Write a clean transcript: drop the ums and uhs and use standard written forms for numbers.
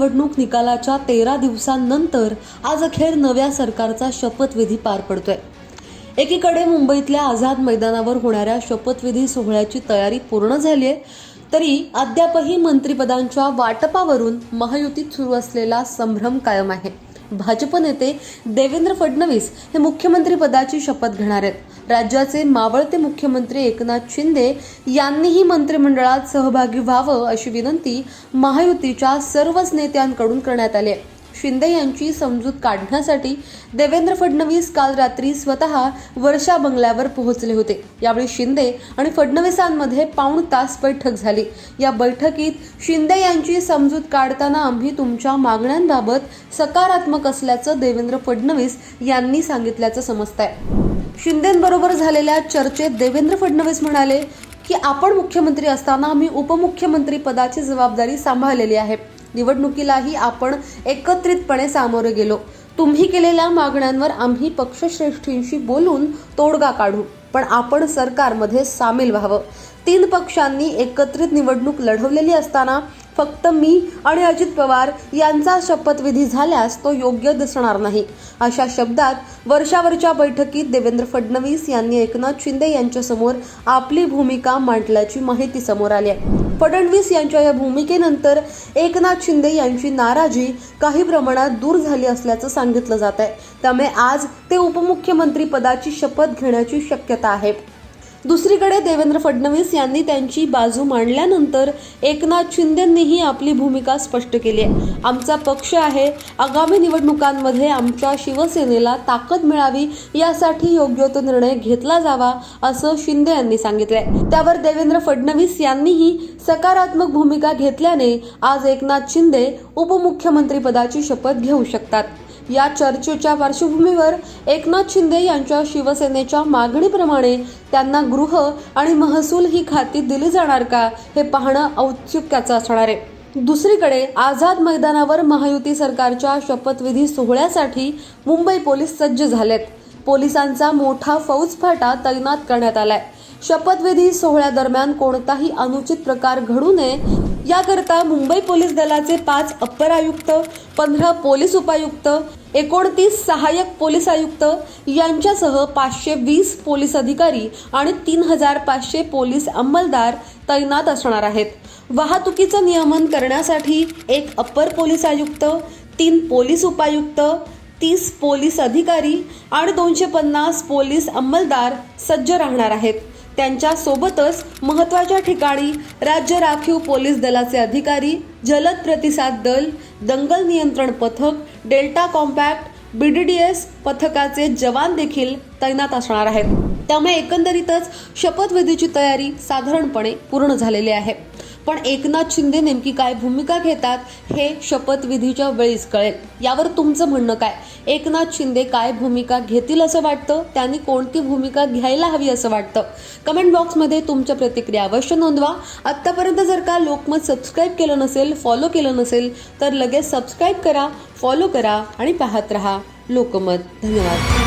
निवडणूक निकालाच्या 13 दिवसांनंतर आज अखेर नव्या सरकारचा शपथविधी पार पडतोय। एकीकडे मुंबईतल्या आझाद मैदानावर होणाऱ्या शपथविधी सोहळ्याची तयारी पूर्ण झाली आहे, तरी अद्यापही मंत्रिपदांच्या वाटपावरून महायुतीत सुरू असलेला संभ्रम कायम आहे। भाजप नेते देवेंद्र फडणवीस हे मुख्यमंत्री पदाची शपथ घेणार आहेत। राज्याचे मावळते मुख्यमंत्री एकनाथ शिंदे यांनीही मंत्रिमंडळात सहभागी व्हावं अशी विनंती महायुतीच्या सर्वच नेत्यांकडून करण्यात आली आहे। शिंदे यांची समजूत काढण्यासाठी देवेंद्र फडणवीस काल रात्री स्वतः वर्षा बंगल्यावर पोहोचले होते। यावेळी शिंदे आणि फडणवीसांमध्ये पाऊण तास बैठक झाली। या बैठकीत शिंदे यांची समजूत काढताना आम्ही तुमच्या मागण्यांबाबत सकारात्मक असल्याचं देवेंद्र फडणवीस यांनी सांगितल्याचं समजतंय। शिंदेंबरोबर झालेल्या चर्चेत देवेंद्र फडणवीस म्हणाले की आपण मुख्यमंत्री असताना आम्ही उपमुख्यमंत्री पदाची जबाबदारी सांभाळलेली आहे। निवडणुकीलाही आपण एकत्रितपणे सामोरे गेलो। तुम्ही केलेल्या मागण्यांवर आम्ही पक्षश्रेष्ठींशी बोलून तोडगा काढू, पण आपण सरकारमध्ये सामील व्हावं। 3 पक्षांनी एकत्रित निवडणूक लढवलेली असताना फक्त मी आणि अजित पवार यांचा शपथविधी झाल्यास तो योग्य दिसणार नाही, अशा शब्दात वर्षावरच्या बैठकीत देवेंद्र फडणवीस यांनी एकनाथ शिंदे यांच्यासमोर आपली भूमिका मांडल्याची माहिती समोर आली आहे। फडणवीस यांच्या या भूमिकेनंतर एकनाथ शिंदे यांची नाराजी काही प्रमाणात दूर झाली असल्याचं सांगितलं जात आहे। त्यामुळे आज ते उपमुख्यमंत्री पदाची शपथ घेण्याची शक्यता आहे। दुसरीकडे देवेंद्र फडणवीस यांनी त्यांची बाजू मांडल्यानंतर एकनाथ शिंदेंनीही आपली भूमिका स्पष्ट केली आहे। आमचा पक्ष आहे, आगामी निवडणुकांमध्ये आमच्या शिवसेनेला ताकद मिळावी यासाठी योग्य तो निर्णय घेतला जावा असं शिंदे यांनी सांगितलंय। त्यावर देवेंद्र फडणवीस यांनीही सकारात्मक भूमिका घेतल्याने आज एकनाथ शिंदे उपमुख्यमंत्री पदाची शपथ घेऊ शकतात। या चर्चेच्या पार्श्वभूमीवर एकनाथ शिंदे यांच्या शिवसेनेच्या मागणीप्रमाणे त्यांना गृह आणि महसूल ही खाती दिली जाणार का हे पाहणं औत्सुक्याचं असणार आहे। दुसरीकडे आझाद मैदानावर महायुती सरकारच्या शपथविधी सोहळ्यासाठी मुंबई पोलीस सज्ज झालेत। पोलिसांचा मोठा फौजफाटा तैनात करण्यात आलाय। शपथविधी सोहळ्यादरम्यान कोणताही अनुचित प्रकार घडू नये याकरता मुंबई पोलीस दलाचे 5 अप्पर आयुक्त, 15 पोलीस उपायुक्त, 29 सहाय्यक पोलीस आयुक्त यांच्यासह 520 पोलीस अधिकारी आणि 3500 पोलीस अंमलदार तैनात असणार आहेत। वाहतुकीचं नियमन करण्यासाठी 1 अप्पर पोलीस आयुक्त, 3 पोलीस उपायुक्त, 30 पोलीस अधिकारी आणि 250 पोलीस अंमलदार सज्ज राहणार आहेत। त्यांच्या सोबतच महत्त्वाच्या ठिकाणी राज्य राखीव पोलीस दलाचे अधिकारी, जलद प्रतिसाद दल, दंगल नियंत्रण पथक, डेल्टा कॉम्पॅक्ट, BDDS पथकाचे जवान देखील तैनात असणार आहेत। त्यामुळे एकंदरीतच शपथविधीची तयारी साधारणपणे पूर्ण झालेली आहे। पण एकनाथ शिंदे नेमकी काय भूमिका घेतात हे शपथविधीच्या वेळीच कळेल। यावर तुमचं म्हणणं काय? एकनाथ शिंदे काय भूमिका घेतील असं वाटतं? त्यांनी कोणती भूमिका घ्यायला हवी असं वाटतं? कमेंट बॉक्समध्ये तुमच्या प्रतिक्रिया अवश्य नोंदवा। आत्तापर्यंत जर का लोकमत सबस्क्राईब केलं नसेल, फॉलो केलं नसेल तर लगेच सबस्क्राईब करा, फॉलो करा आणि पाहत रहा लोकमत। धन्यवाद।